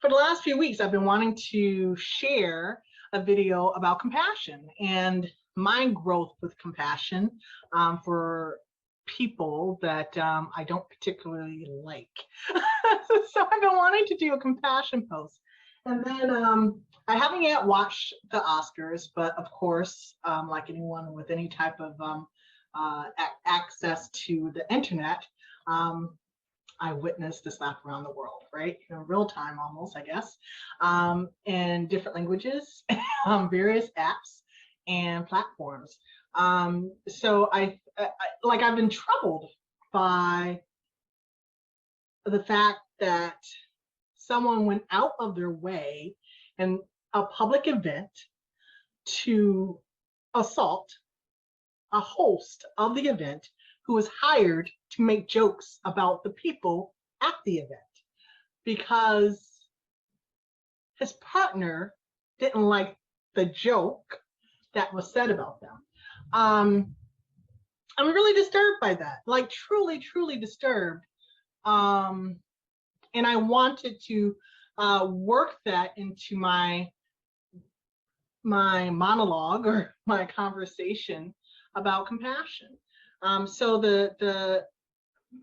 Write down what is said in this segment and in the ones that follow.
for the last few weeks, I've been wanting to share a video about compassion and my growth with compassion for people that I don't particularly like. So I've been wanting to do a compassion post. And then I haven't yet watched the Oscars, but of course, like anyone with any type of access to the internet, I witnessed this lap around the world, right? In real time almost, I guess, in different languages, various apps and platforms. So I've been troubled by the fact that someone went out of their way in a public event to assault a host of the event who was hired to make jokes about the people at the event because his partner didn't like the joke that was said about them. I'm really disturbed by that, like truly, truly disturbed. And I wanted to work that into my monologue or my conversation about compassion. So the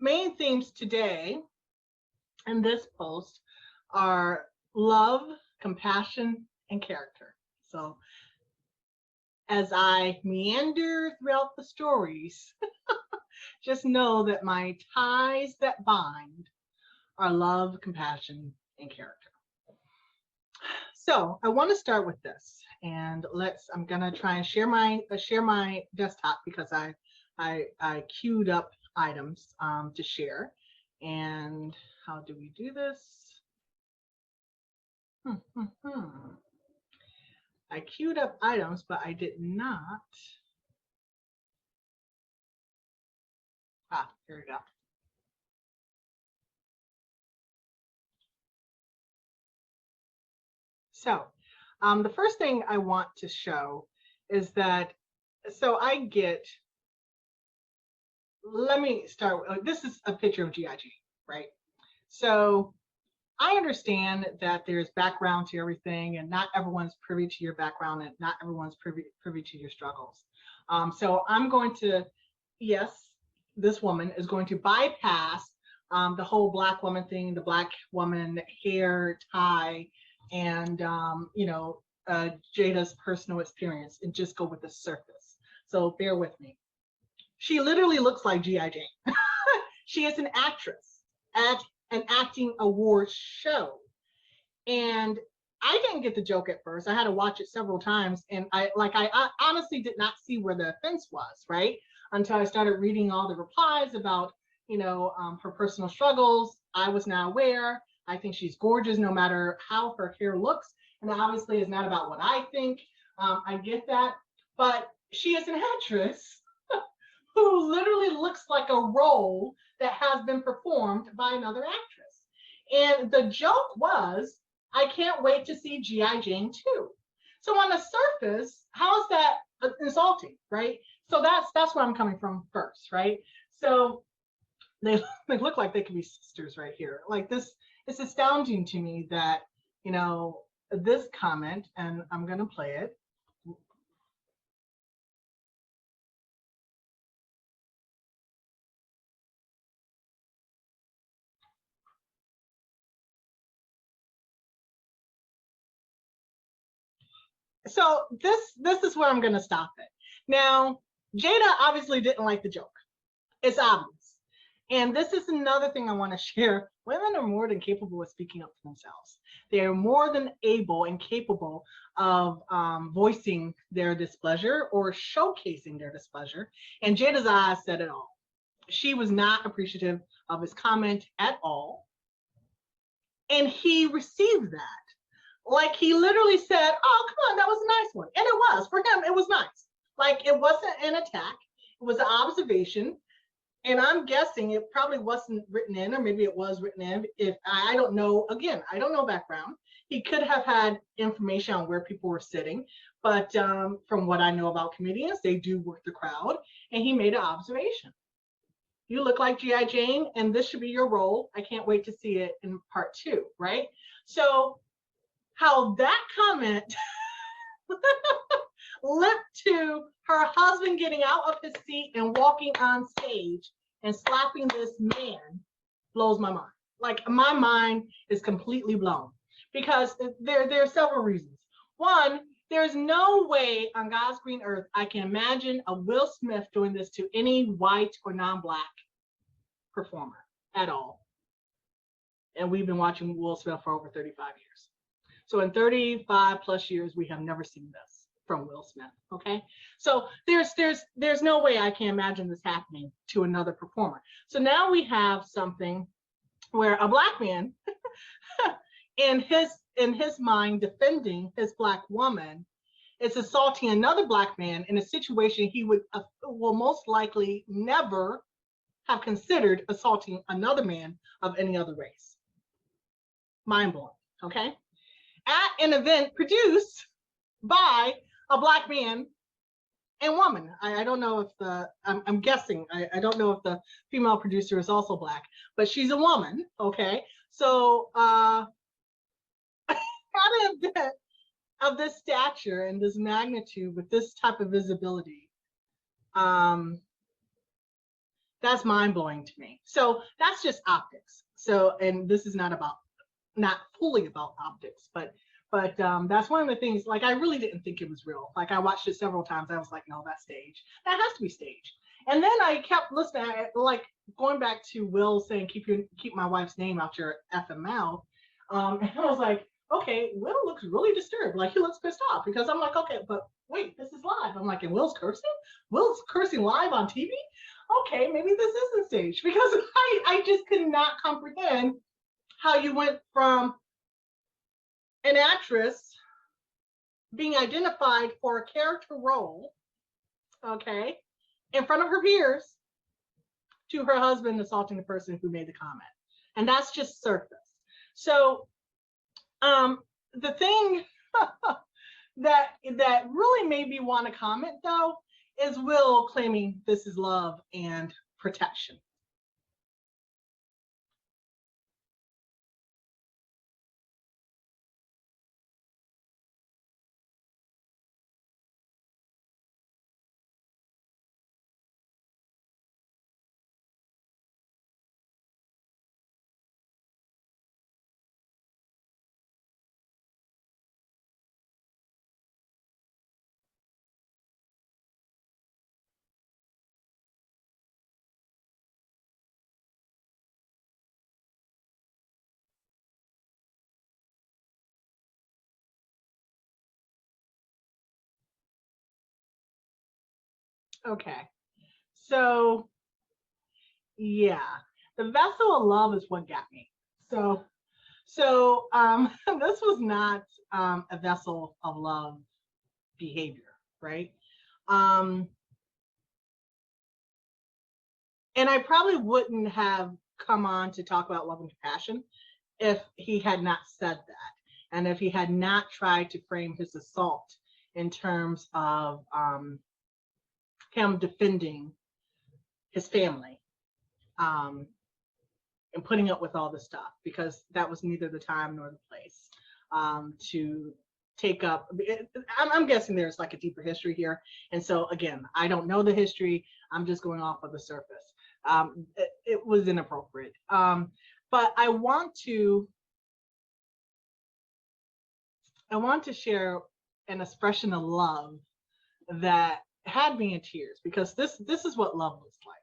main themes today in this post are love, compassion, and character. So as I meander throughout the stories, just know that my ties that bind are love, compassion, and character. So I want to start with this, and I'm gonna try and share my desktop because I queued up items to share. And how do we do this? I queued up items, but I did not. Here we go. So the first thing I want to show is that, let me start with, this is a picture of GIG, right? So I understand that there's background to everything and not everyone's privy to your background and not everyone's privy to your struggles. So I'm going to, yes, this woman is going to bypass the whole Black woman thing, the Black woman hair tie, and Jada's personal experience, and just go with the surface. So bear with me. She literally looks like G.I. Jane. She is an actress at an acting awards show. And I didn't get the joke at first. I had to watch it several times. And I honestly did not see where the offense was, right? Until I started reading all the replies about, her personal struggles. I was now aware. I think she's gorgeous no matter how her hair looks. And obviously it's not about what I think. I get that. But she is an actress who literally looks like a role that has been performed by another actress. And the joke was, I can't wait to see G.I. Jane 2. So on the surface, how is that insulting, right? So that's where I'm coming from first, right? So they look like they could be sisters right here. Like this, it's astounding to me that, this comment, and I'm gonna play it. So this is where I'm gonna stop it. Now, Jada obviously didn't like the joke. It's obvious. And this is another thing I want to share. Women are more than capable of speaking up for themselves. They are more than able and capable of voicing their displeasure or showcasing their displeasure. And Jada's eyes said it all. She was not appreciative of his comment at all. And he received that. Like, he literally said, oh, come on, that was a nice one. And it was. For him, it was nice. Like, it wasn't an attack. It was an observation. And I'm guessing it probably wasn't written in, or maybe it was written in. If I don't know, again, I don't know background. He could have had information on where people were sitting. But from what I know about comedians, they do work the crowd. And he made an observation. You look like G.I. Jane, and this should be your role. I can't wait to see it in part 2, right? So how that comment led to her husband getting out of his seat and walking on stage and slapping this man blows my mind. Like, my mind is completely blown because there are several reasons. One, there's no way on God's green earth I can imagine a Will Smith doing this to any white or non-black performer at all. And we've been watching Will Smith for over 35 years. So in 35 plus years, we have never seen this from Will Smith. Okay. So there's no way I can imagine this happening to another performer. So now we have something where a black man in his mind defending his black woman is assaulting another black man in a situation he will most likely never have considered assaulting another man of any other race. Mind blowing. Okay. At an event produced by a black man and woman. I don't know if I'm guessing, I don't know if the female producer is also black, but she's a woman, okay? So at an event of this stature and this magnitude with this type of visibility, that's mind-blowing to me. So that's just optics. So, and this is not fully about optics, but that's one of the things, like, I really didn't think it was real. Like, I watched it several times. I was like, no, that's staged. That has to be staged. And then I kept listening, like, going back to Will saying, keep my wife's name out your effing mouth. And I was like, okay, Will looks really disturbed. Like, he looks pissed off, because I'm like, okay, but wait, this is live. I'm like, and Will's cursing? Will's cursing live on TV? Okay, maybe this isn't staged, because I just could not comprehend how you went from an actress being identified for a character role, okay, in front of her peers, to her husband assaulting the person who made the comment. And that's just surface. So the thing that really made me want to comment, though, is Will claiming this is love and protection. Okay, so yeah, the vessel of love is what got me. So this was not a vessel of love behavior, right? And I probably wouldn't have come on to talk about love and compassion if he had not said that, and if he had not tried to frame his assault in terms of him defending his family, and putting up with all the stuff, because that was neither the time nor the place to take up. I'm guessing there's like a deeper history here. And so again, I don't know the history. I'm just going off of the surface. It was inappropriate. But I want to share an expression of love that had me in tears, because this is what love looks like.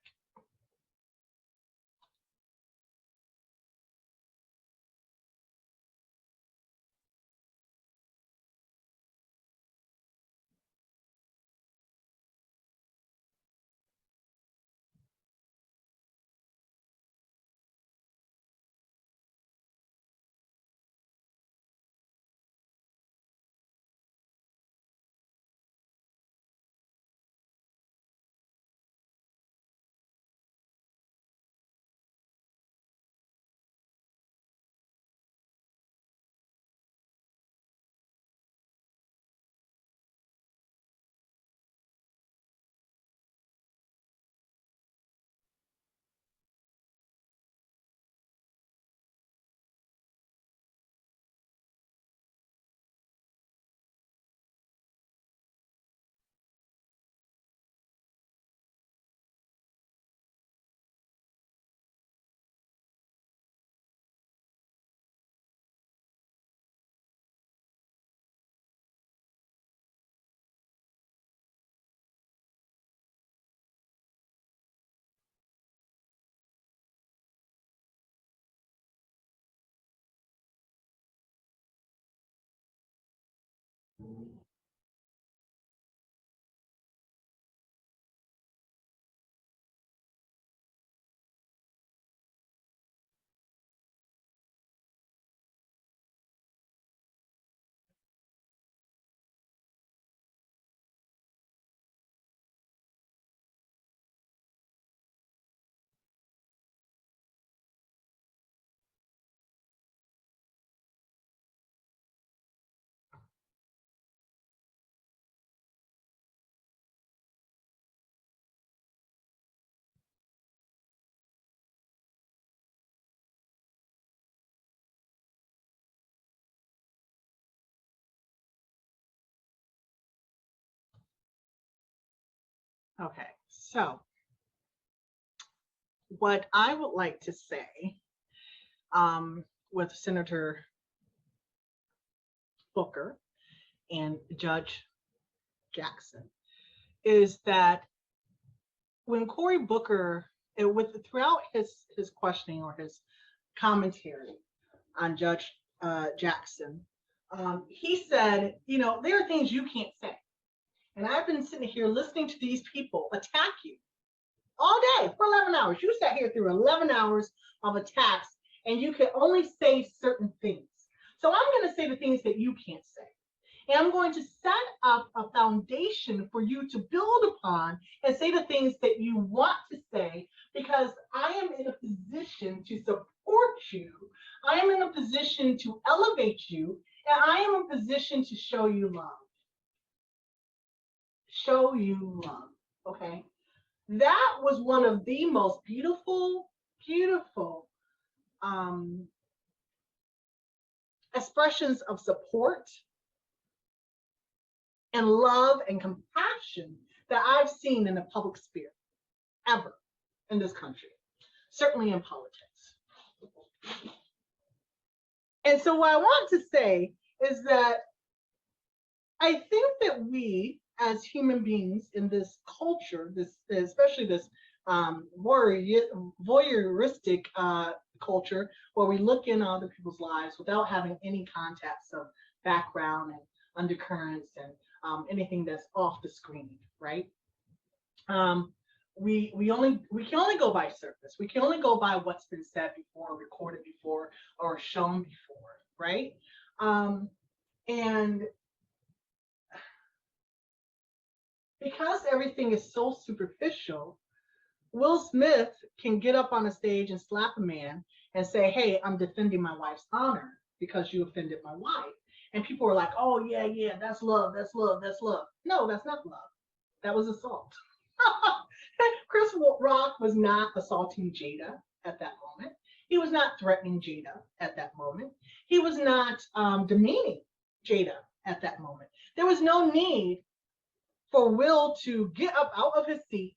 Okay, so what I would like to say with Senator Booker and Judge Jackson is that when Cory Booker, throughout his questioning or his commentary on Judge Jackson, he said, there are things you can't say. And I've been sitting here listening to these people attack you all day for 11 hours. You sat here through 11 hours of attacks and you can only say certain things. So I'm going to say the things that you can't say. And I'm going to set up a foundation for you to build upon and say the things that you want to say, because I am in a position to support you. I am in a position to elevate you, and I am in a position to show you love. Show you love, okay? That was one of the most beautiful, beautiful expressions of support and love and compassion that I've seen in the public sphere ever in this country, certainly in politics. And so what I want to say is that I think that we as human beings in this culture, especially this voyeuristic culture, where we look in other people's lives without having any context of background and undercurrents and anything that's off the screen, right? We can only go by surface. We can only go by what's been said before, recorded before, or shown before, right? And because everything is so superficial, Will Smith can get up on a stage and slap a man and say, hey, I'm defending my wife's honor because you offended my wife. And people are like, oh, yeah, that's love, that's love, that's love. No, that's not love. That was assault. Chris Rock was not assaulting Jada at that moment. He was not threatening Jada at that moment. He was not demeaning Jada at that moment. There was no need for Will to get up out of his seat,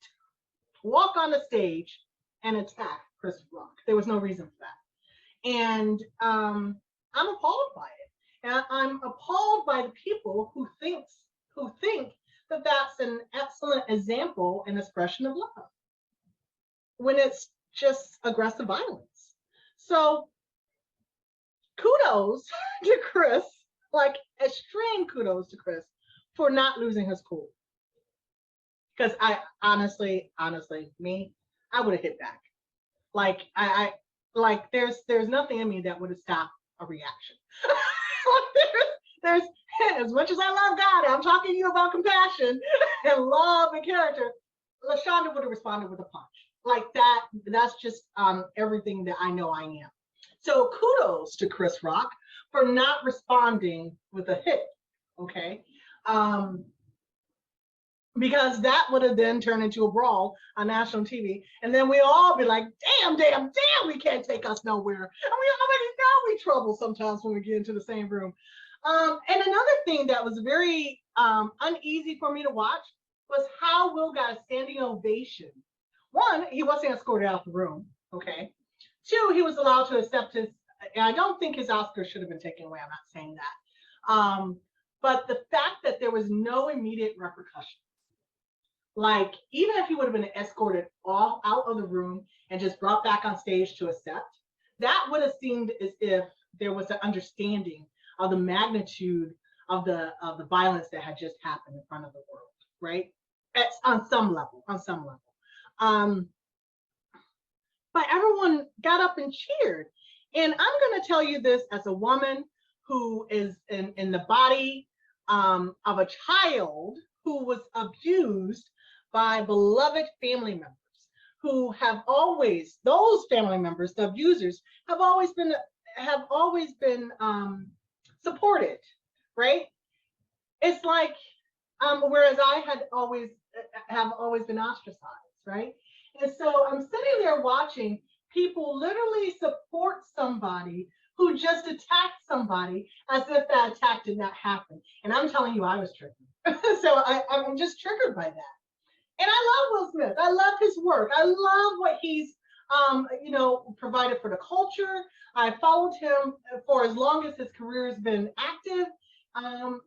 walk on the stage, and attack Chris Rock. There was no reason for that. And I'm appalled by it. And I'm appalled by the people who think that that's an excellent example and expression of love when it's just aggressive violence. So kudos to Chris, like extreme kudos to Chris for not losing his cool. Because I honestly, me, I would have hit back. Like there's nothing in me that would have stopped a reaction. there's as much as I love God, I'm talking to you about compassion and love and character. LaShonda would have responded with a punch. Like that's just everything that I know I am. So kudos to Chris Rock for not responding with a hit. Okay. Because that would have then turned into a brawl on national TV. And then we all be like, damn, we can't take us nowhere. And we already know we trouble sometimes when we get into the same room. And another thing that was very uneasy for me to watch was how Will got a standing ovation. One, he wasn't escorted out the room, okay? Two, he was allowed to accept his, and I don't think his Oscar should have been taken away, I'm not saying that. But the fact that there was no immediate repercussion, like even if he would have been escorted out of the room and just brought back on stage to accept, that would have seemed as if there was an understanding of the magnitude of the violence that had just happened in front of the world, right? On some level. But everyone got up and cheered. And I'm going to tell you this as a woman who is in the body of a child who was abused by beloved family members, who have always, those family members, the abusers, have always been supported, right? It's like, whereas I have always been ostracized, right? And so I'm sitting there watching people literally support somebody who just attacked somebody as if that attack did not happen. And I'm telling you, I was triggered. So I'm just triggered by that. And I love Will Smith. I love his work. I love what he's, provided for the culture. I followed him for as long as his career has been active. And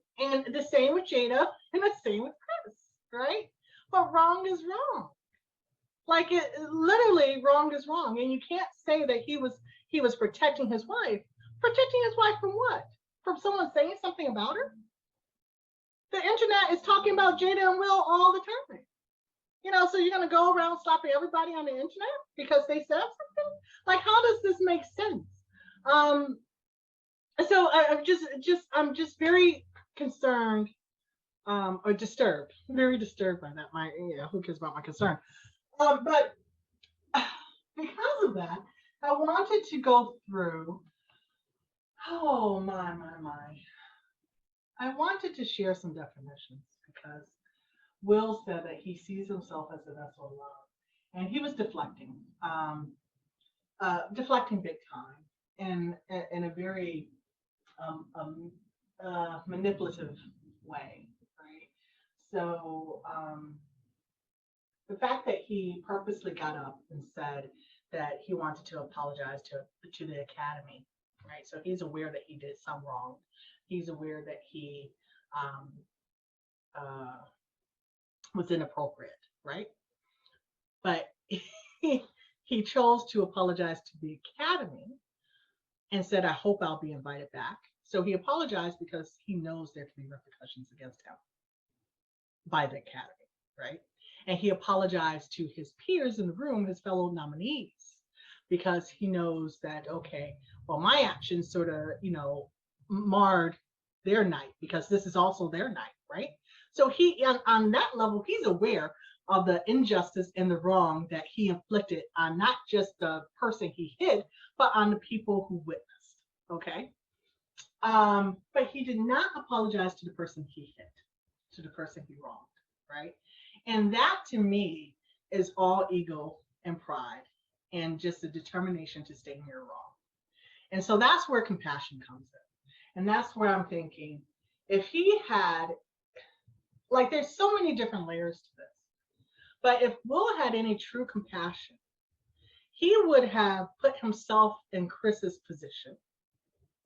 the same with Jada, and the same with Chris, right? But wrong is wrong. Like literally, wrong is wrong, and you can't say that he was protecting his wife. Protecting his wife from what? From someone saying something about her? The internet is talking about Jada and Will all the time. So you're gonna go around stopping everybody on the internet because they said something? Like, how does this make sense? So I'm just very concerned, or disturbed, very disturbed by that. Who cares about my concern? But because of that, I wanted to go through. Oh my. I wanted to share some definitions because Will said that he sees himself as a vessel of love, and he was deflecting big time, in a very manipulative way, right? So the fact that he purposely got up and said that he wanted to apologize to the Academy, right? So he's aware that he did some wrong. He's aware that he was inappropriate, right? But he chose to apologize to the Academy and said, I hope I'll be invited back. So he apologized because he knows there can be repercussions against him by the Academy, right? And he apologized to his peers in the room, his fellow nominees, because he knows that, okay, well, my actions sort of, marred their night because this is also their night, right? So he, on that level, he's aware of the injustice and the wrong that he inflicted on not just the person he hit, but on the people who witnessed, okay? But he did not apologize to the person he hit, to the person he wronged, right? And that, to me, is all ego and pride and just a determination to stay near wrong. And so that's where compassion comes in. And that's where I'm thinking, if he had, like, there's so many different layers to this, but if Will had any true compassion, he would have put himself in Chris's position,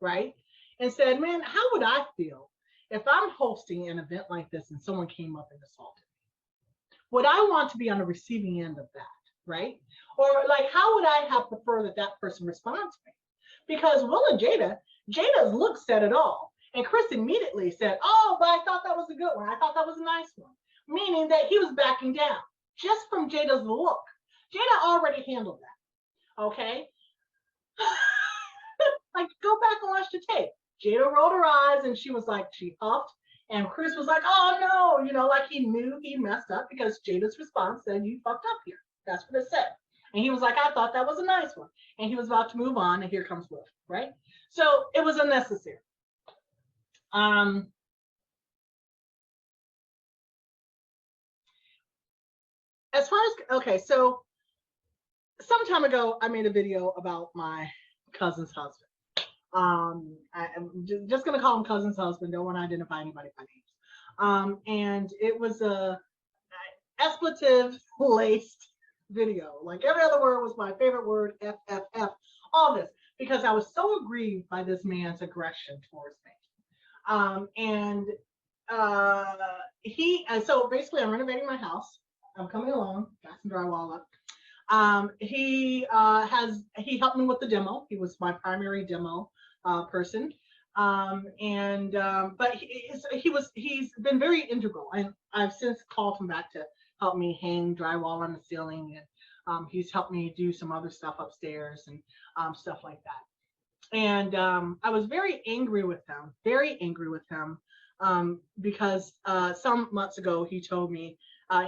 right? And said, man, how would I feel if I'm hosting an event like this and someone came up and assaulted me? Would I want to be on the receiving end of that, right? Or like, how would I have preferred that person respond to me? Because Will and Jada's look said it all. And Chris immediately said, oh, but I thought that was a good one. I thought that was a nice one. Meaning that he was backing down just from Jada's look. Jada already handled that, okay? Like, go back and watch the tape. Jada rolled her eyes and she was like, she huffed. And Chris was like, oh no, like he knew he messed up because Jada's response said, you fucked up here. That's what it said. And he was like, I thought that was a nice one. And he was about to move on, and here comes Will, right? So it was unnecessary. As far as, okay, so some time ago, I made a video about my cousin's husband. I'm just going to call him cousin's husband. Don't want to identify anybody by names. And it was a expletive-laced video. Like every other word was my favorite word, F, F, F, all this, because I was so aggrieved by this man's aggression towards me. So basically I'm renovating my house. I'm coming along, got some drywall up. He helped me with the demo. He was my primary demo person. But he's been very integral, and I've since called him back to help me hang drywall on the ceiling, and he's helped me do some other stuff upstairs and stuff like that. And I was very angry with him, because some months ago he told me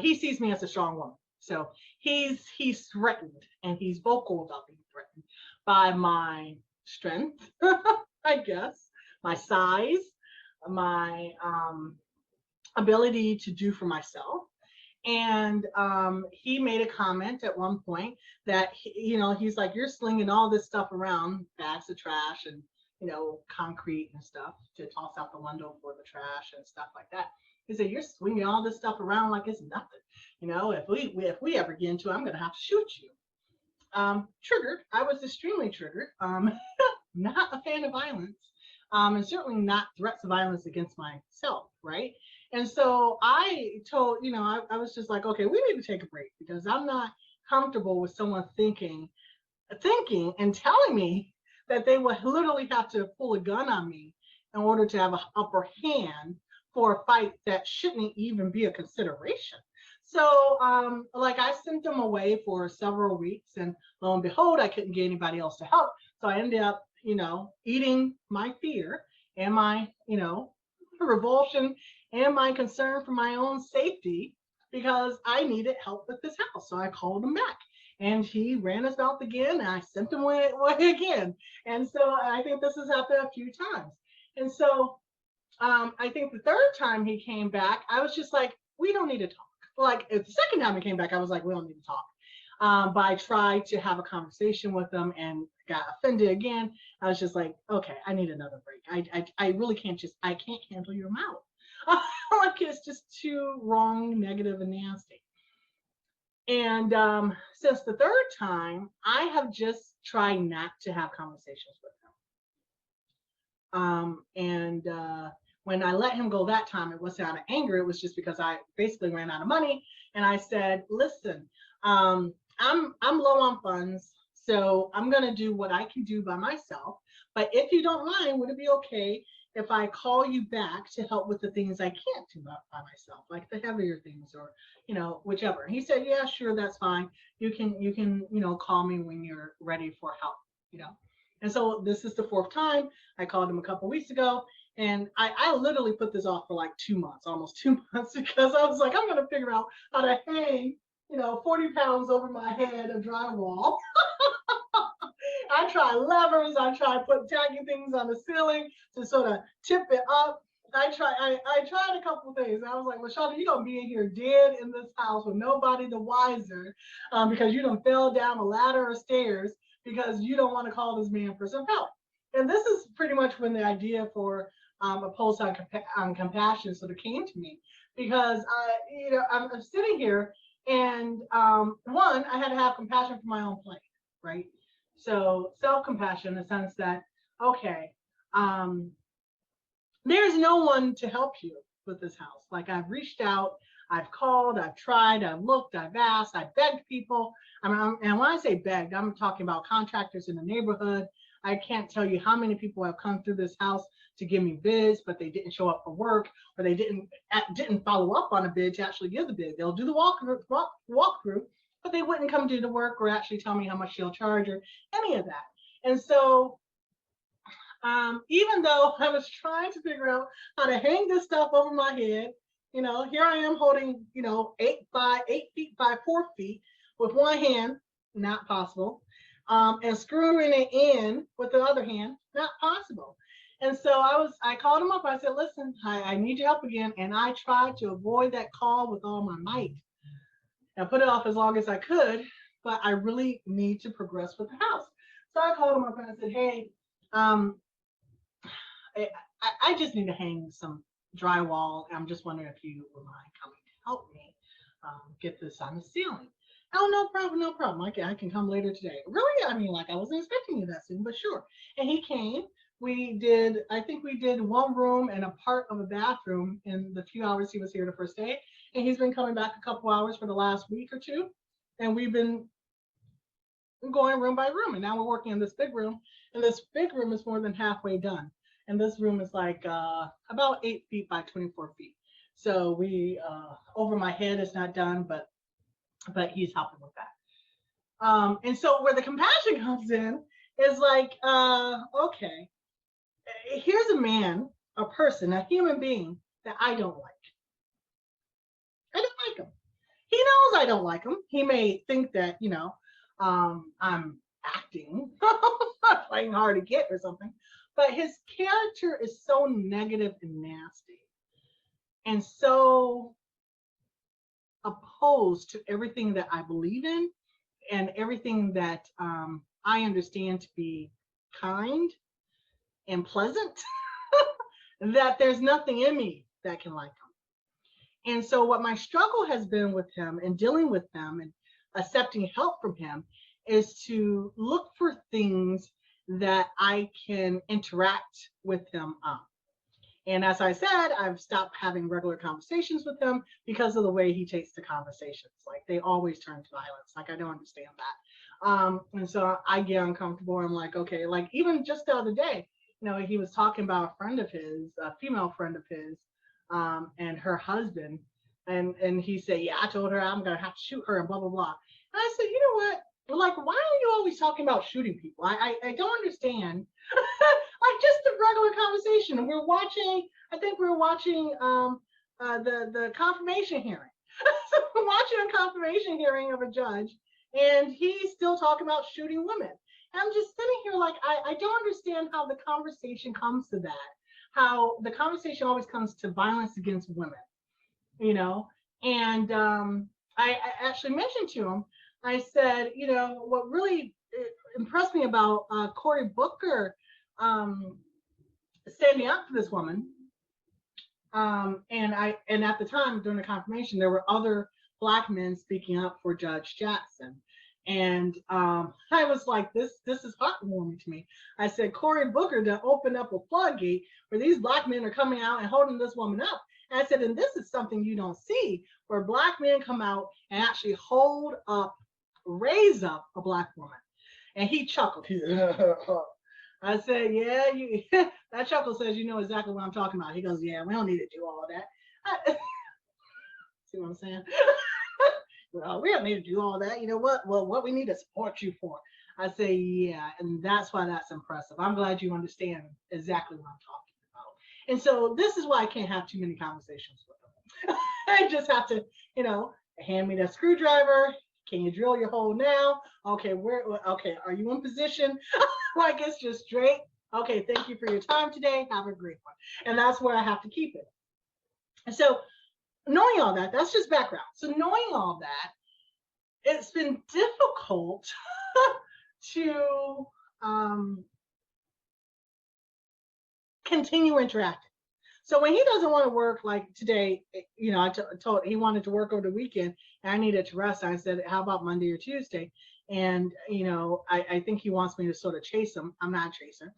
he sees me as a strong woman. So he's threatened, and he's vocal about being threatened by my strength, I guess, my size, my ability to do for myself. And he made a comment at one point that, he's like, you're slinging all this stuff around, bags of trash and, concrete and stuff to toss out the window for the trash and stuff like that. He said, you're swinging all this stuff around like it's nothing. You know, if we ever get into it, I'm going to have to shoot you. Triggered. I was extremely triggered. Not a fan of violence. And certainly not threats of violence against myself, right? And so I told, I was just like, okay, we need to take a break because I'm not comfortable with someone thinking and telling me that they would literally have to pull a gun on me in order to have an upper hand for a fight that shouldn't even be a consideration. So, like I sent them away for several weeks, and lo and behold, I couldn't get anybody else to help. So I ended up, eating my fear and my, revulsion and my concern for my own safety because I needed help with this house. So I called him back, and he ran his mouth again, and I sent him away again. And so I think this has happened a few times. And so I think the third time he came back, I was just like, we don't need to talk. Like the second time he came back, I was like, we don't need to talk. But I tried to have a conversation with him and got offended again. I was just like, okay, I need another break. I really can't I can't handle your mouth. Like it's just too wrong, negative, and nasty. And since the third time, I have just tried not to have conversations with him. When I let him go that time, it wasn't out of anger. It was just because I basically ran out of money. And I said, listen, I'm low on funds, so I'm going to do what I can do by myself. But if you don't mind, would it be okay if I call you back to help with the things I can't do by myself, like the heavier things or, whichever. And he said, yeah, sure, that's fine. You can, call me when you're ready for help, And so this is the fourth time. I called him a couple weeks ago, and I literally put this off for like 2 months, almost 2 months, because I was like, I'm going to figure out how to hang, 40 pounds over my head of drywall. I tried levers. I tried putting tacky things on the ceiling to sort of tip it up. I tried a couple of things. I was like, LaShonda, you're going to be in here dead in this house with nobody the wiser because you done fell down a ladder or stairs because you don't want to call this man for some help. And this is pretty much when the idea for a post on compassion sort of came to me, because I'm sitting here and one, I had to have compassion for my own plight, right? So self-compassion in the sense that, okay, there's no one to help you with this house. Like I've reached out, I've called, I've tried, I've looked, I've asked, I've begged people. And when I say begged, I'm talking about contractors in the neighborhood. I can't tell you how many people have come through this house to give me bids, but they didn't show up for work, or they didn't follow up on a bid to actually give the bid. They'll do the walkthrough, but they wouldn't come do the work or actually tell me how much they'll charge or any of that. And so even though I was trying to figure out how to hang this stuff over my head, here I am holding, 8 feet by 4 feet with one hand, not possible, and screwing it in with the other hand, not possible. And so I called him up. I said, listen, I need your help again. And I tried to avoid that call with all my might. I put it off as long as I could, but I really need to progress with the house. So I called him up and I said, hey, I just need to hang some drywall. I'm just wondering if you would mind coming to help me get this on the ceiling. Oh, no problem. I can come later today. Really? I mean, like I wasn't expecting you that soon, but sure. And he came. I think we did one room and a part of a bathroom in the few hours he was here the first day. And he's been coming back a couple hours for the last week or two. And we've been going room by room. And now we're working in this big room. And this big room is more than halfway done. And this room is like about 8 feet by 24 feet. So we, over my head is not done, but he's helping with that. And so where the compassion comes in is like, okay, here's a man, a person, a human being that I don't like. I don't like him. He knows I don't like him. He may think that, I'm acting, playing hard to get or something, but his character is so negative and nasty and so opposed to everything that I believe in and everything that I understand to be kind and pleasant that there's nothing in me that can like him. And so what my struggle has been with him and dealing with him and accepting help from him is to look for things that I can interact with him on. And as I said, I've stopped having regular conversations with him because of the way he takes the conversations. Like they always turn to violence. Like I don't understand that. And so I get uncomfortable. I'm like, okay, like even just the other day, he was talking about a friend of his, a female friend of his, and her husband. And he said, yeah, I told her I'm going to have to shoot her and blah, blah, blah. And I said, you know what? Like, why are you always talking about shooting people? I don't understand. Like just a regular conversation. And I think we were watching the confirmation hearing. So we're watching a confirmation hearing of a judge, and he's still talking about shooting women. And I'm just sitting here like, I don't understand how the conversation comes to that, how the conversation always comes to violence against women, And I actually mentioned to him, I said, what really impressed me about Cory Booker standing up for this woman, and at the time during the confirmation, there were other Black men speaking up for Judge Jackson, and I was like, this is heartwarming to me. I said, Cory Booker to open up a floodgate where these Black men are coming out and holding this woman up. And I said, and this is something you don't see, where Black men come out and actually raise up a Black woman. And he chuckled. I said, yeah, that chuckle says you know exactly what I'm talking about. He goes, yeah, we don't need to do all of that. See what I'm saying? Well, we don't need to do all that. You know what? Well, what we need to support you for. I say, yeah, and that's why that's impressive. I'm glad you understand exactly what I'm talking about. And so this is why I can't have too many conversations with them. I just have to, hand me that screwdriver. Can you drill your hole now? Okay, are you in position? Like it's just straight. Okay, thank you for your time today. Have a great one. And that's where I have to keep it. And so knowing all that, that's just background. So knowing all that, it's been difficult to continue interacting. So when he doesn't want to work, like today, I told he wanted to work over the weekend and I needed to rest. I said, how about Monday or Tuesday? And, I think he wants me to sort of chase him. I'm not chasing.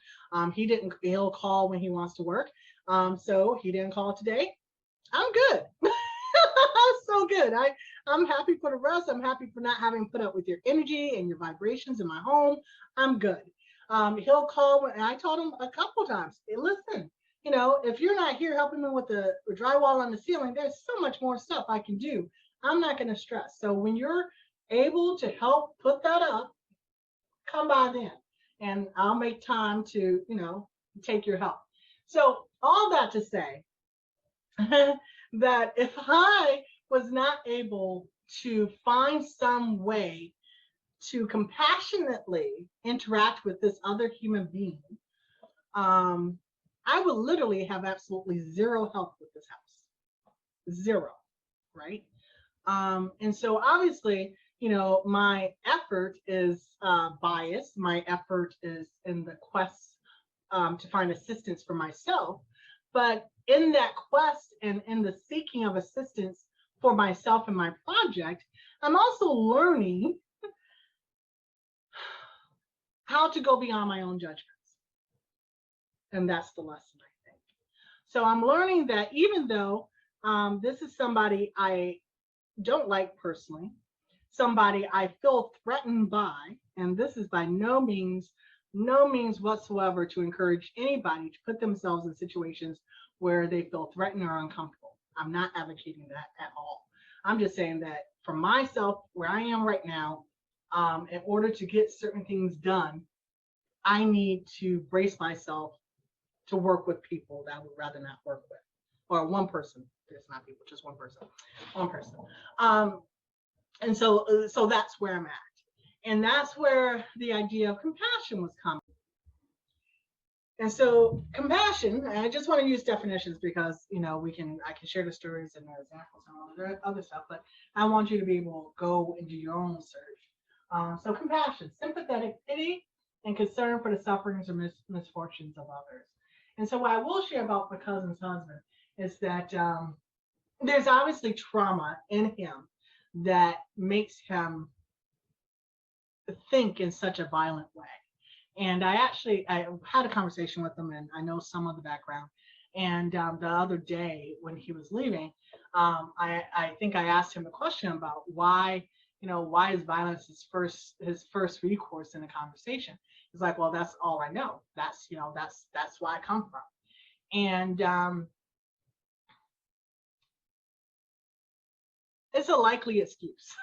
He'll call when he wants to work. So he didn't call today. I'm good. I'm so good. I'm happy for the rest. I'm happy for not having put up with your energy and your vibrations in my home. I'm good. He'll call, and I told him a couple times, hey, listen, if you're not here helping me with the drywall on the ceiling, there's so much more stuff I can do. I'm not going to stress. So when you're able to help put that up, come by then, and I'll make time to, take your help. So all that to say that if I was not able to find some way to compassionately interact with this other human being, I would literally have absolutely zero help with this house. Zero, right? And so obviously, my effort is biased. My effort is in the quest to find assistance for myself. But in that quest and in the seeking of assistance for myself and my project, I'm also learning how to go beyond my own judgments. And that's the lesson, I think. So I'm learning that even though this is somebody I don't like personally, somebody I feel threatened by, and this is by no means whatsoever to encourage anybody to put themselves in situations where they feel threatened or uncomfortable. I'm not advocating that at all. I'm just saying that for myself, where I am right now, in order to get certain things done, I need to brace myself to work with people that I would rather not work with, or one person. There's not people, just one person. And so that's where I'm at. And that's where the idea of compassion was coming. And so compassion, and I just want to use definitions because, I can share the stories and the examples and all the other stuff, but I want you to be able to go and do your own search. So compassion, sympathetic pity and concern for the sufferings or misfortunes of others. And so what I will share about my cousin's husband is that there's obviously trauma in him that makes him think in such a violent way. And I had a conversation with him, and I know some of the background. And the other day when he was leaving, I think I asked him a question about why is violence his first recourse in a conversation. He's like, well, that's all I know. That's where I come from. And it's a likely excuse.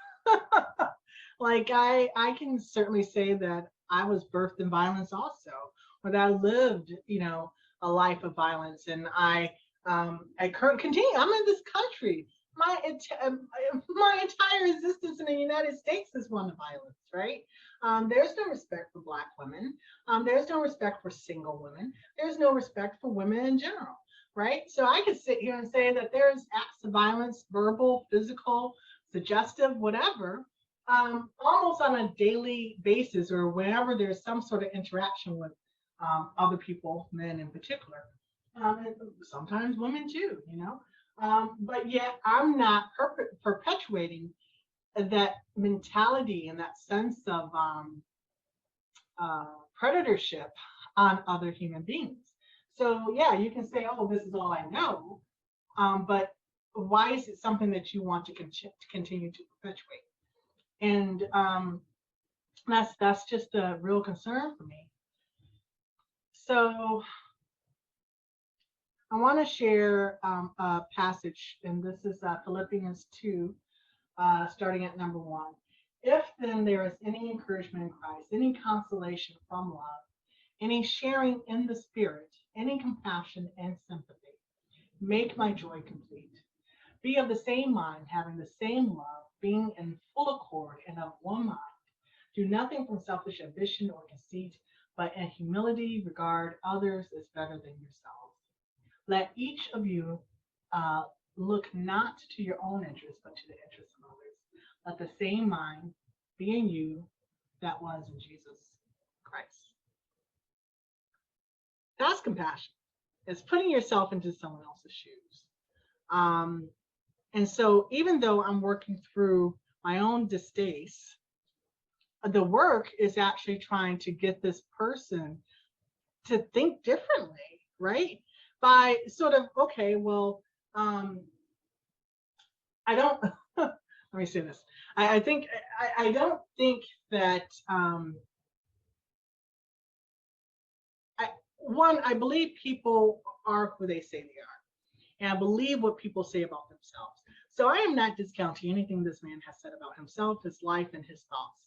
Like I can certainly say that I was birthed in violence also, or that I lived, a life of violence, and I continue. I'm in this country. My entire existence in the United States is one of violence, right? There's no respect for Black women. There's no respect for single women. There's no respect for women in general, right? So I could sit here and say that there's acts of violence, verbal, physical, suggestive, whatever, almost on a daily basis, or whenever there's some sort of interaction with other people, men in particular, and sometimes women too, but yet I'm not perpetuating that mentality and that sense of predatorship on other human beings. So yeah, you can say, oh, this is all I know, but why is it something that you want to continue to perpetuate? And that's just a real concern for me. So I want to share a passage, and this is Philippians 2, starting at number 1. If then there is any encouragement in Christ, any consolation from love, any sharing in the Spirit, any compassion and sympathy, make my joy complete. Be of the same mind, having the same love, being in full accord and of one mind. Do nothing from selfish ambition or conceit, but in humility regard others as better than yourselves. Let each of you look not to your own interests, but to the interests of others. Let the same mind be in you that was in Jesus Christ. That's compassion. It's putting yourself into someone else's shoes. And so even though I'm working through my own distaste, the work is actually trying to get this person to think differently, right? By sort of, okay, well, I don't, let me say this. I don't think that, I believe people are who they say they are. And I believe what people say about themselves. So I am not discounting anything this man has said about himself, his life, and his thoughts,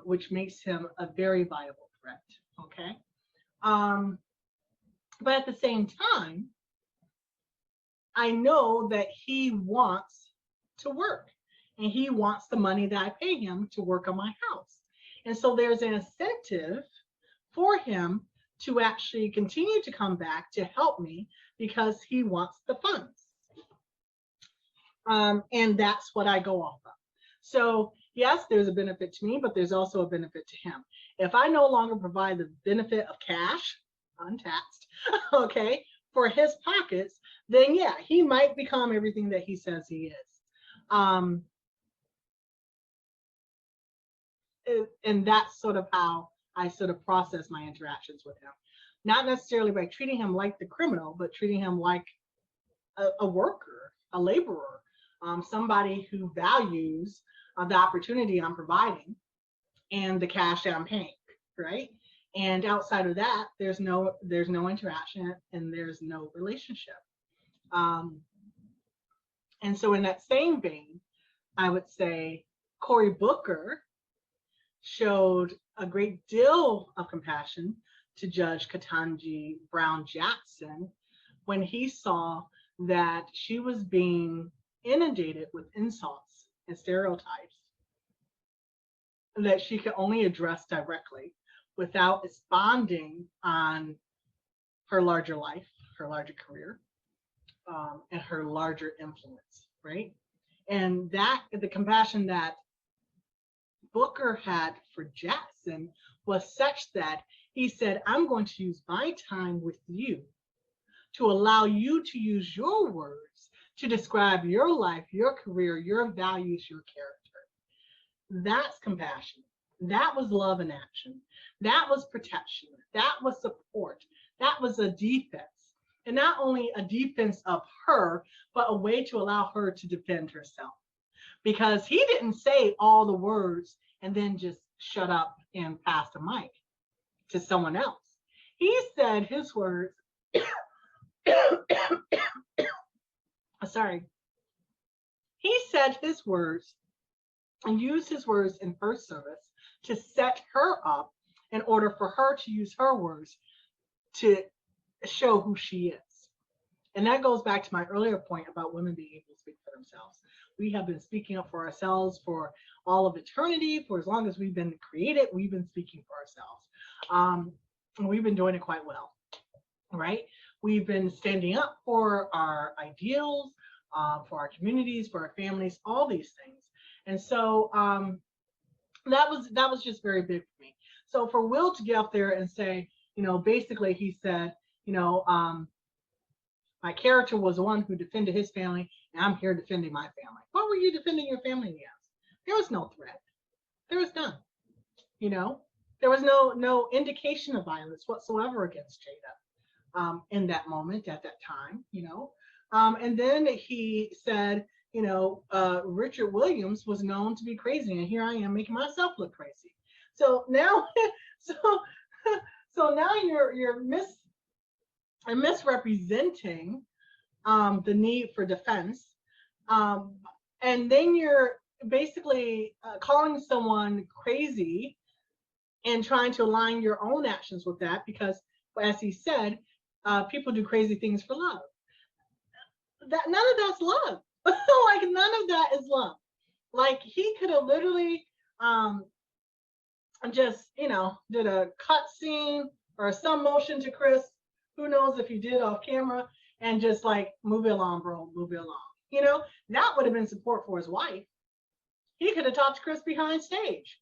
which makes him a very viable threat, okay? But at the same time, I know that he wants to work, and he wants the money that I pay him to work on my house. And so there's an incentive for him to actually continue to come back to help me because he wants the funds. And that's what I go off of. So yes, there's a benefit to me, but there's also a benefit to him. If I no longer provide the benefit of cash, untaxed, okay, for his pockets, then yeah, he might become everything that he says he is. And that's sort of how I sort of process my interactions with him. Not necessarily by treating him like the criminal, but treating him like a worker, a laborer, somebody who values the opportunity I'm providing and the cash that I'm paying, right? And outside of that, there's no interaction and there's no relationship. And so in that same vein, I would say Cory Booker showed a great deal of compassion to Judge Ketanji Brown Jackson when he saw that she was being inundated with insults and stereotypes that she could only address directly without expanding on her larger life, her larger career, and her larger influence, right? And that the compassion that Booker had for Jackson was such that he said, I'm going to use my time with you to allow you to use your words to describe your life, your career, your values, your character. That's compassion. That was love in action. That was protection. That was support. That was a defense. And not only a defense of her, but a way to allow her to defend herself. Because he didn't say all the words and then just shut up and pass the mic to someone else. He said his words, sorry. He said his words and used his words in first service to set her up in order for her to use her words to show who she is. And that goes back to my earlier point about women being able to speak for themselves. We have been speaking up for ourselves for all of eternity. For as long as we've been created, we've been speaking for ourselves. And we've been doing it quite well, right? We've been standing up for our ideals, for our communities, for our families, all these things. And so that was just very big for me. So for Will to get up there and say, basically he said, my character was the one who defended his family, and I'm here defending my family. What were you defending your family against? There was no threat. There was none. There was no indication of violence whatsoever against Jada in that moment, at that time, And then he said, Richard Williams was known to be crazy, and here I am making myself look crazy. So now, so now you're misrepresenting the need for defense, and then you're basically calling someone crazy and trying to align your own actions with that, because, as he said, people do crazy things for love. None of that's love. Like, none of that is love. Like, he could have literally just, did a cut scene or some motion to Chris. Who knows if he did off camera, and just like, move it along, bro, move it along. That would have been support for his wife. He could have talked to Chris behind stage,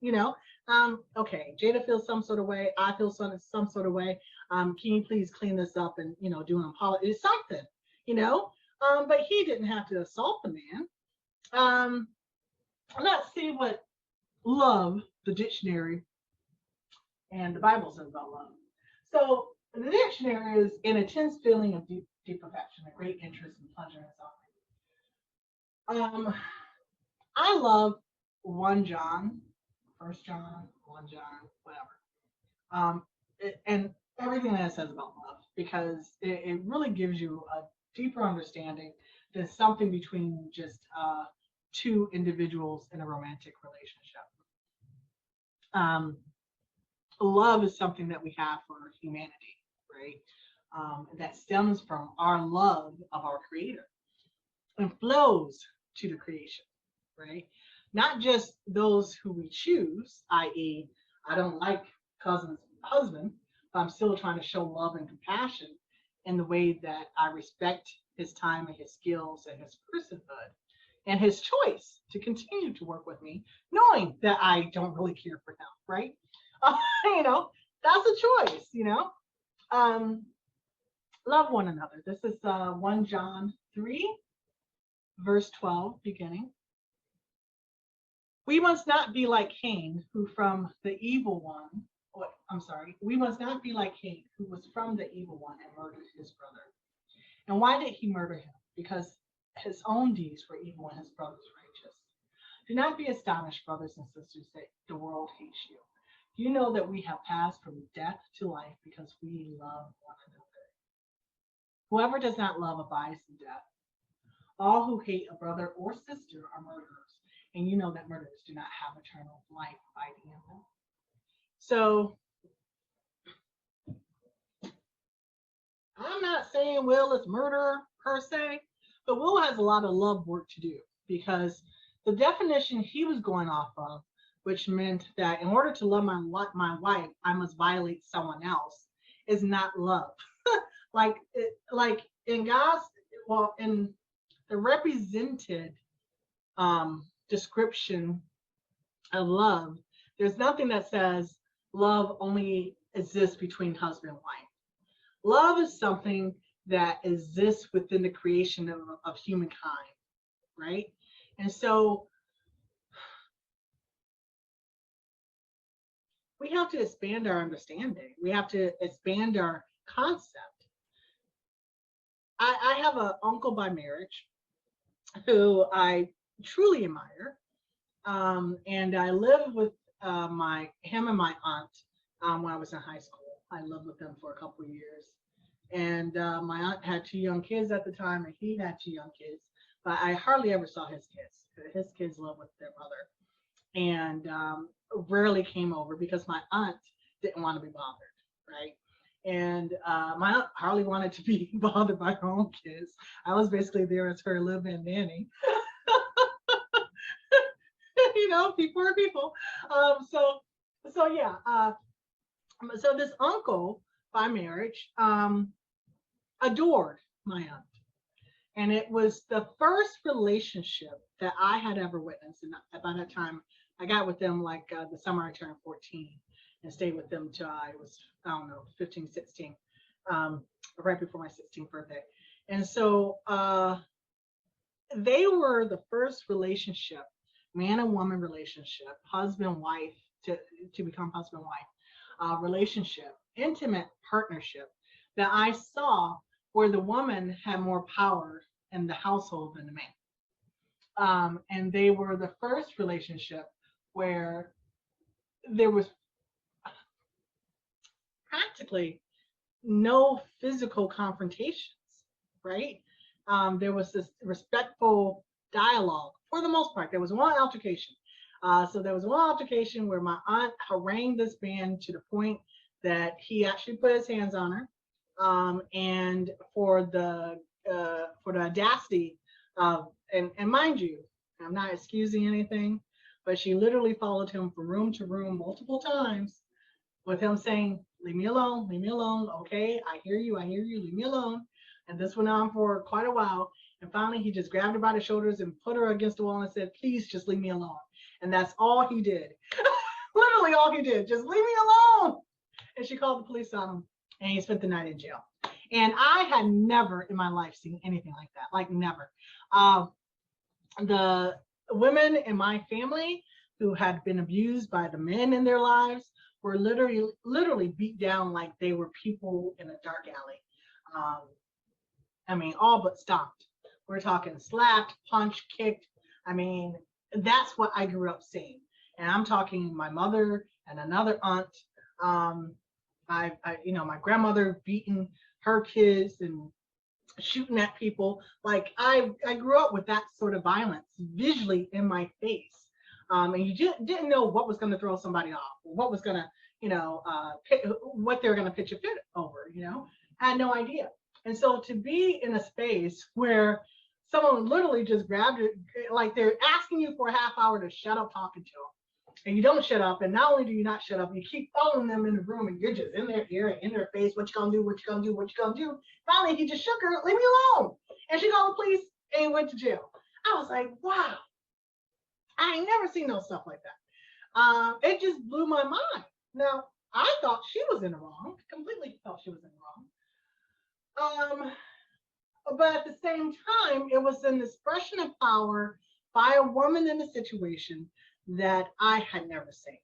okay, Jada feels some sort of way. I feel some sort of way. Can you please clean this up and, do an apology, something, but he didn't have to assault the man. Let's see what love, the dictionary, and the Bible says about love. So the dictionary is an intense feeling of deep affection, a great interest and pleasure in something. I love 1 John, 1 John, 1 John, whatever. And everything that it says about love, because it really gives you a deeper understanding than something between just two individuals in a romantic relationship. Love is something that we have for humanity, right? That stems from our love of our Creator and flows to the creation, right? Not just those who we choose, i.e., I don't like cousin's husband, but I'm still trying to show love and compassion in the way that I respect his time and his skills and his personhood and his choice to continue to work with me, knowing that I don't really care for him, right? That's a choice, Love one another. This is 1 John 3, verse 12, beginning. We must not be like Cain, who from the evil one, we must not be like Cain, who was from the evil one and murdered his brother. And why did he murder him? Because his own deeds were evil and his brother's righteous. Do not be astonished, brothers and sisters, that the world hates you. You know that we have passed from death to life because we love one another. Whoever does not love abides in death. All who hate a brother or sister are murderers, and you know that murderers do not have eternal life abiding in them. So, I'm not saying Will is murder per se, but Will has a lot of love work to do, because the definition he was going off of, which meant that in order to love my wife, I must violate someone else, is not love. like in God's, in the represented description of love, there's nothing that says love only exists between husband and wife. Love is something that exists within the creation of humankind, right? And so we have to expand our understanding. We have to expand our concept. I have an uncle by marriage who I truly admire. And I lived with him and my aunt when I was in high school. I lived with them for a couple of years. And my aunt had 2 young kids at the time, and he had 2 young kids. But I hardly ever saw his kids. His kids lived with their mother, and rarely came over because my aunt didn't want to be bothered, right? And my aunt hardly wanted to be bothered by her own kids. I was basically there as her live-in nanny. You know, people are people. So yeah. So this uncle by marriage adored my aunt. And it was the first relationship that I had ever witnessed. And by that time, I got with them like the summer I turned 14 and stayed with them till I was, I don't know, 15, 16, right before my 16th birthday. And so they were the first relationship, man and woman relationship, husband, wife, to become husband, wife, relationship, intimate partnership that I saw where the woman had more power in the household than the man. And they were the first relationship where there was practically no physical confrontations, right? There was this respectful dialogue for the most part. There was one altercation. So there was one altercation where my aunt harangued this man to the point that he actually put his hands on her. And for the audacity of, and mind you, I'm not excusing anything, but she literally followed him from room to room multiple times with him saying, leave me alone, okay, I hear you, leave me alone. And this went on for quite a while. And finally, he just grabbed her by the shoulders and put her against the wall and said, please just leave me alone. And that's all he did. Literally all he did, just leave me alone. And she called the police on him, and he spent the night in jail. And I had never in my life seen anything like that, like never. The women in my family who had been abused by the men in their lives were literally beat down like they were people in a dark alley. I mean, all but stomped. We're talking slapped, punched, kicked. I mean, that's what I grew up seeing. And I'm talking my mother and another aunt. My grandmother beating her kids and shooting at people. Like I grew up with that sort of violence visually in my face. And you didn't know what was going to throw somebody off, or what was going to, what they were going to pitch a fit over, I had no idea. And so to be in a space where someone literally just grabbed it, like they're asking you for a half hour to shut up talking to them, and you don't shut up, and not only do you not shut up, you keep following them in the room, and you're just in their ear and in their face, what you gonna do, what you gonna do, what you gonna do. Finally, he just shook her, leave me alone. And she called the police and went to jail. I was like, wow, I ain't never seen no stuff like that. It just blew my mind. Now, I thought she was in the wrong, completely thought she was in the wrong. But at the same time, it was an expression of power by a woman in a situation that I had never seen.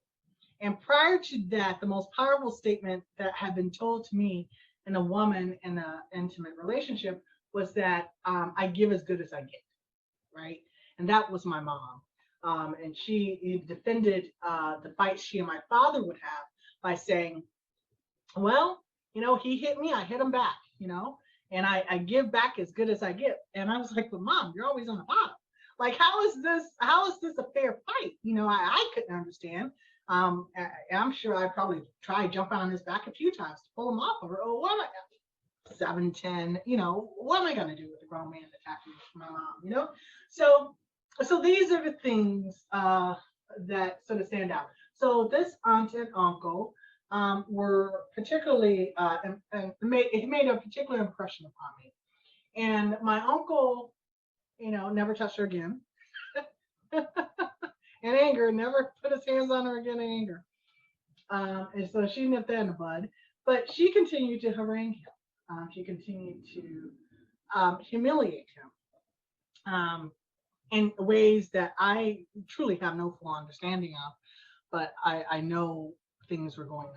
And prior to that, the most powerful statement that had been told to me in a woman in an intimate relationship was that I give as good as I get, right? And that was my mom. And she defended the fights she and my father would have by saying, well, he hit me, I hit him back, and I give back as good as I get. And I was like, but Mom, you're always on the bottom. Like, how is this a fair fight? I couldn't understand. I'm sure I probably tried jumping on his back a few times to pull him off of her. Oh, what am I, 7, 10, what am I going to do with a grown man attacking my mom, So these are the things that sort of stand out. So this aunt and uncle were particularly, and made a particular impression upon me. And my uncle, never touched her again. In anger, never put his hands on her again in anger. And so she nipped that in the bud. But she continued to harangue him. She continued to humiliate him in ways that I truly have no full understanding of, but I know things were going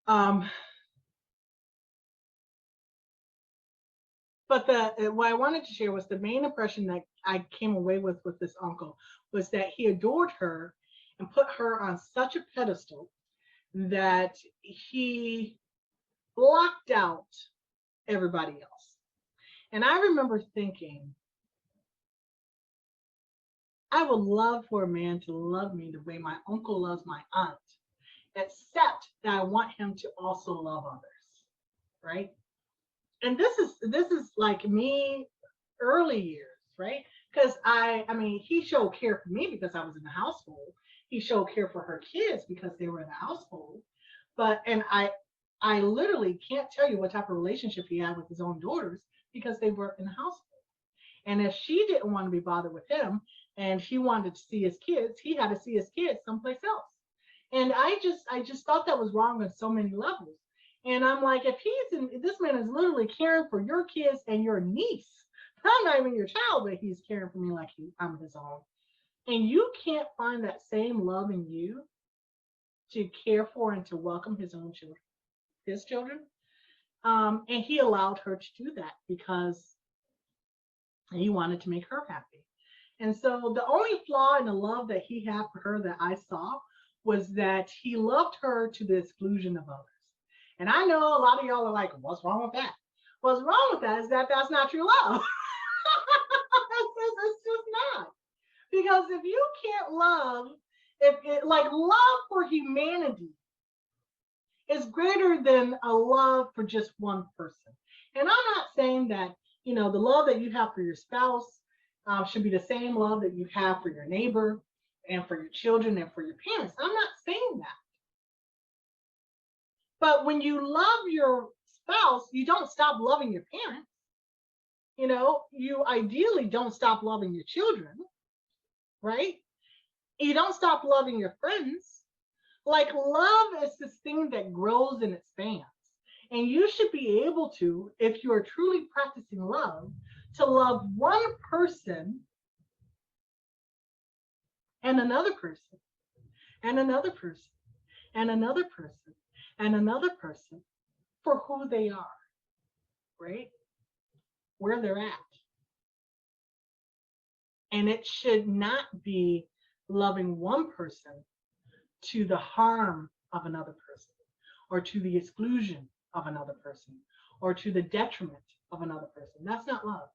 on. But what I wanted to share was the main impression that I came away with this uncle was that he adored her and put her on such a pedestal that he blocked out everybody else. And I remember thinking, I would love for a man to love me the way my uncle loves my aunt, except that I want him to also love others, right? And this is like me early years, right? Because I mean, he showed care for me because I was in the household. He showed care for her kids because they were in the household. And I literally can't tell you what type of relationship he had with his own daughters because they were in the household. And if she didn't want to be bothered with him and he wanted to see his kids, he had to see his kids someplace else. And I just thought that was wrong on so many levels. And I'm like, if this man is literally caring for your kids and your niece, I'm not even your child, but he's caring for me like I'm his own. And you can't find that same love in you to care for and to welcome his own children, his children. And he allowed her to do that because he wanted to make her happy. And so the only flaw in the love that he had for her that I saw was that he loved her to the exclusion of others. And I know a lot of y'all are like, what's wrong with that? What's wrong with that is that that's not true love. It's just not. Because if you can't love, like love for humanity is greater than a love for just one person. And I'm not saying that, the love that you have for your spouse should be the same love that you have for your neighbor and for your children and for your parents. I'm not saying that. But when you love your spouse, you don't stop loving your parents. You ideally don't stop loving your children, right? You don't stop loving your friends. Like love is this thing that grows and expands. And you should be able to, if you are truly practicing love, to love one person and another person and another person and another person and another person for who they are, right? Where they're at. And it should not be loving one person to the harm of another person, or to the exclusion of another person, or to the detriment of another person. That's not love.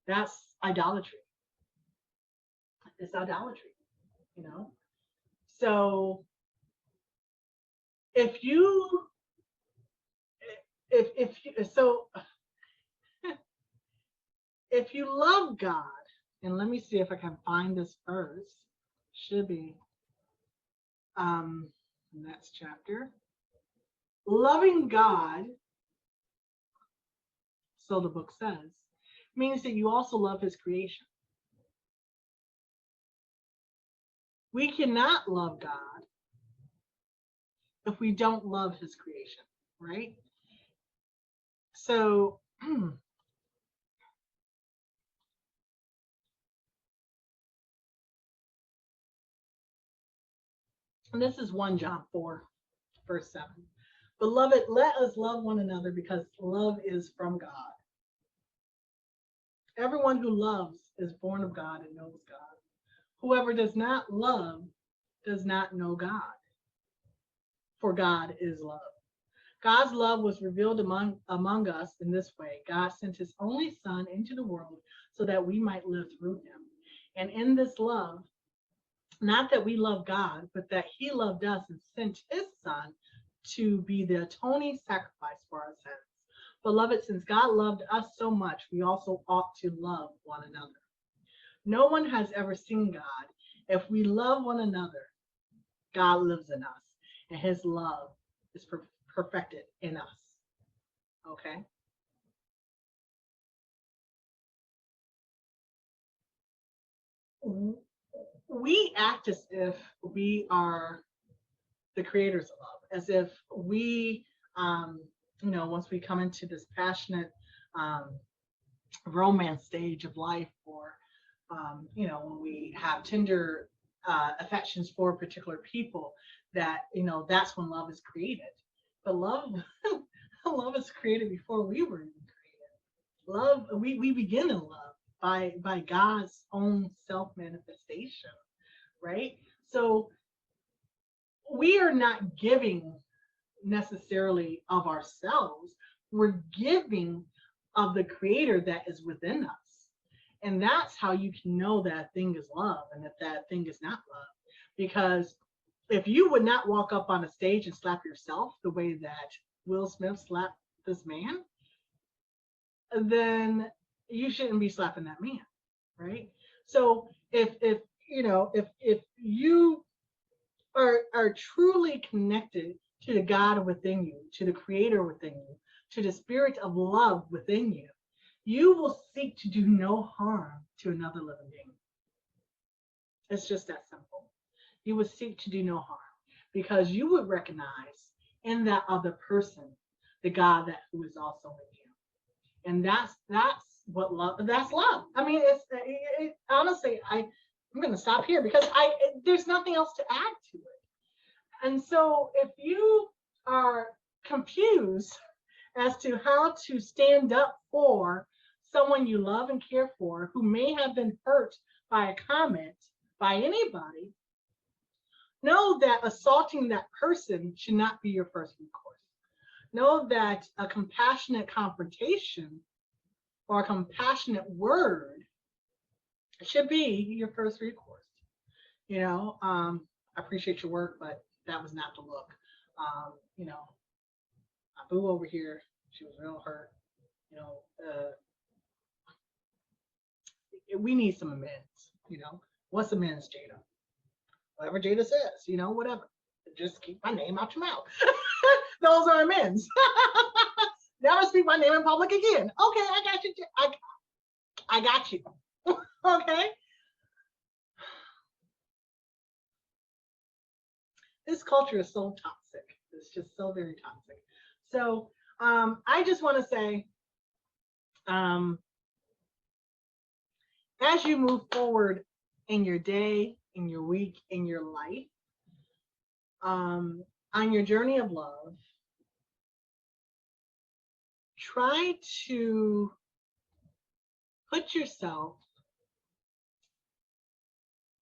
That's idolatry. It's idolatry, So if you love God, and let me see if I can find this verse. Should be next chapter. Loving God, so the book says, means that you also love his creation. We cannot love God if we don't love his creation, right? So and this is 1 John 4, verse 7. Beloved, let us love one another because love is from God. Everyone who loves is born of God and knows God. Whoever does not love does not know God, for God is love. God's love was revealed among us in this way. God sent his only Son into the world so that we might live through him. And in this love, not that we love God, but that he loved us and sent his Son to be the atoning sacrifice for our sins. Beloved, since God loved us so much, we also ought to love one another. No one has ever seen God. If we love one another, God lives in us, and his love is perfected in us. Okay? We act as if we are the creators of love, as if we once we come into this passionate um, romance stage of life, or when we have tender affections for particular people, that that's when love is created. But love, love is created before we were even created. Love, we begin in love by God's own self manifestation, right? So we are not giving necessarily of ourselves. We're giving of the creator that is within us. And that's how you can know that thing is love and that that thing is not love. Because if you would not walk up on a stage and slap yourself the way that Will Smith slapped this man, then you shouldn't be slapping that man, right? So if you are truly connected to the God within you, to the creator within you, to the spirit of love within you, you will seek to do no harm to another living being. It's just that simple. You would seek to do no harm because you would recognize in that other person the God that who is also in you. And that's what love, that's love. I mean, honestly, I'm going to stop here because there's nothing else to add to it. And so if you are confused as to how to stand up for someone you love and care for who may have been hurt by a comment by anybody, know that assaulting that person should not be your first recourse. Know that a compassionate confrontation or a compassionate word should be your first recourse. I appreciate your work, but that was not the look. My boo over here, she was real hurt. We need some amends. What's amends, Jada? Whatever Jada says, whatever. Just keep my name out your mouth. Those are amends. Never speak my name in public again. Okay, I got you. I got you. Okay. This culture is so toxic. It's just so very toxic. So I just want to say, as you move forward in your day, in your week, in your life, on your journey of love, try to put yourself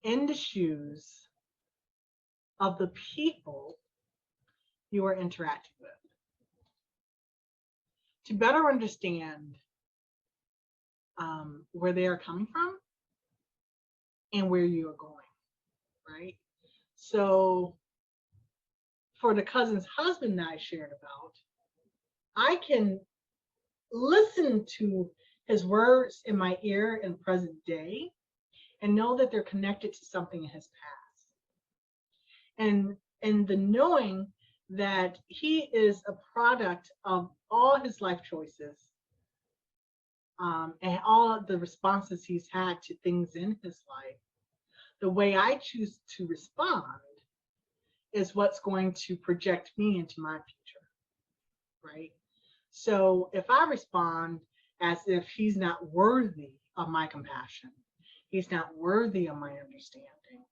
in the shoes of the people you are interacting with to better understand where they are coming from and where you are going, right? So for the cousin's husband that I shared about, I can listen to his words in my ear in present day and know that they're connected to something in his past. And the knowing that he is a product of all his life choices and all the responses he's had to things in his life, the way I choose to respond is what's going to project me into my future, right? So if I respond as if he's not worthy of my compassion, he's not worthy of my understanding,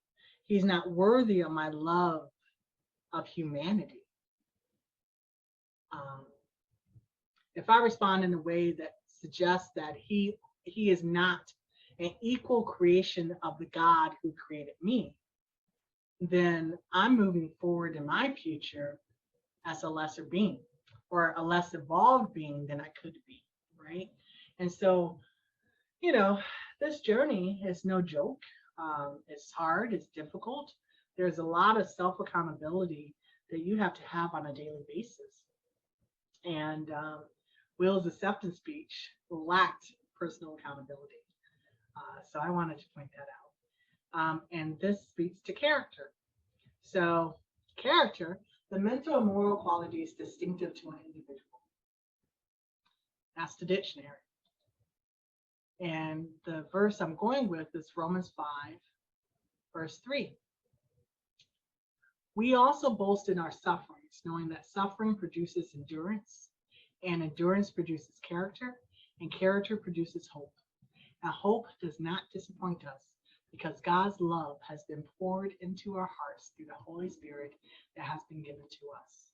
he's not worthy of my love of humanity. If I respond in a way that suggests that he is not an equal creation of the God who created me, then I'm moving forward in my future as a lesser being or a less evolved being than I could be, right? And so, this journey is no joke. It's hard, it's difficult. There's a lot of self-accountability that you have to have on a daily basis. And Will's acceptance speech lacked personal accountability. So I wanted to point that out. And this speaks to character. So character, the mental and moral qualities distinctive to an individual. That's the dictionary. And the verse I'm going with is Romans 5, verse 3. We also boast in our sufferings, knowing that suffering produces endurance, And endurance produces character, and character produces hope. And hope does not disappoint us because God's love has been poured into our hearts through the Holy Spirit that has been given to us.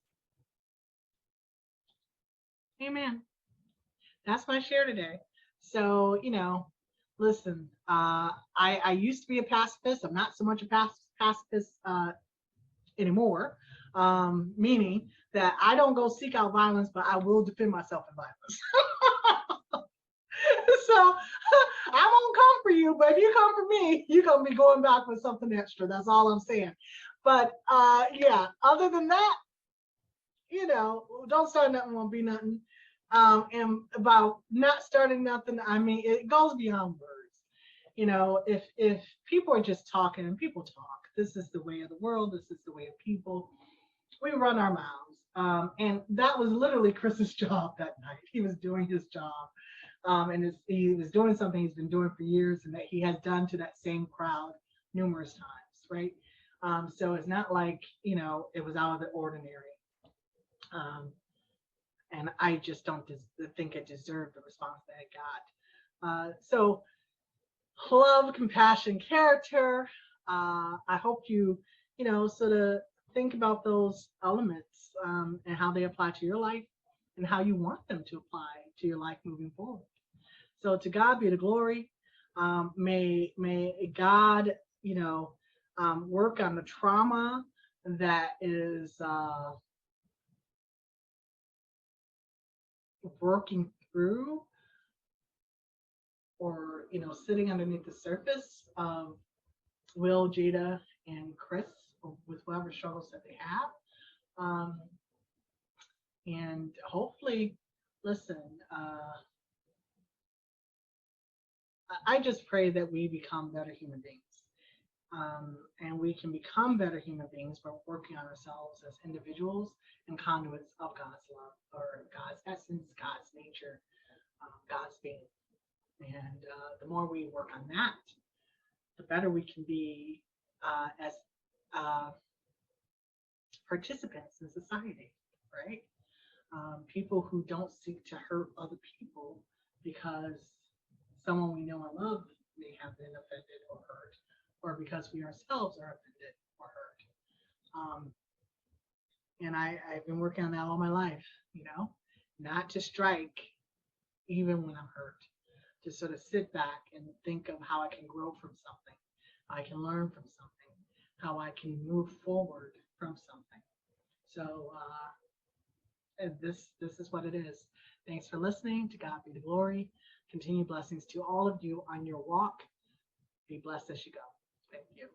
Amen. That's my share today. So, listen, I used to be a pacifist. I'm not so much a pacifist anymore, meaning that I don't go seek out violence, but I will defend myself in violence. So I won't come for you, but if you come for me, you're going to be going back with something extra. That's all I'm saying. But yeah, other than that, don't start nothing, won't be nothing. And about not starting nothing, I mean, it goes beyond words. If people are just talking, and people talk, this is the way of the world, this is the way of people, we run our mouths. And that was literally Chris's job that night. He was doing his job. And he was doing something he's been doing for years and that he has done to that same crowd numerous times, right? So it's not like, it was out of the ordinary. And I just don't think it deserved the response that it got. So love, compassion, character. I hope you, sort of think about those elements and how they apply to your life and how you want them to apply to your life moving forward. So to God be the glory. May God, work on the trauma that is working through or, sitting underneath the surface of Will, Jada, and Chris with whatever struggles that they have. And hopefully, listen, I just pray that we become better human beings. And we can become better human beings by working on ourselves as individuals and conduits of God's love, or God's essence, God's nature, God's being. And the more we work on that, the better we can be as participants in society, right? People who don't seek to hurt other people because someone we know and love may have been offended or hurt, or because we ourselves are offended or hurt. And I've been working on that all my life, not to strike even when I'm hurt, to sort of sit back and think of how I can grow from something, I can learn from something, how I can move forward from something. So this is what it is. Thanks for listening. To God be the glory. Continue blessings to all of you on your walk. Be blessed as you go. Thank you.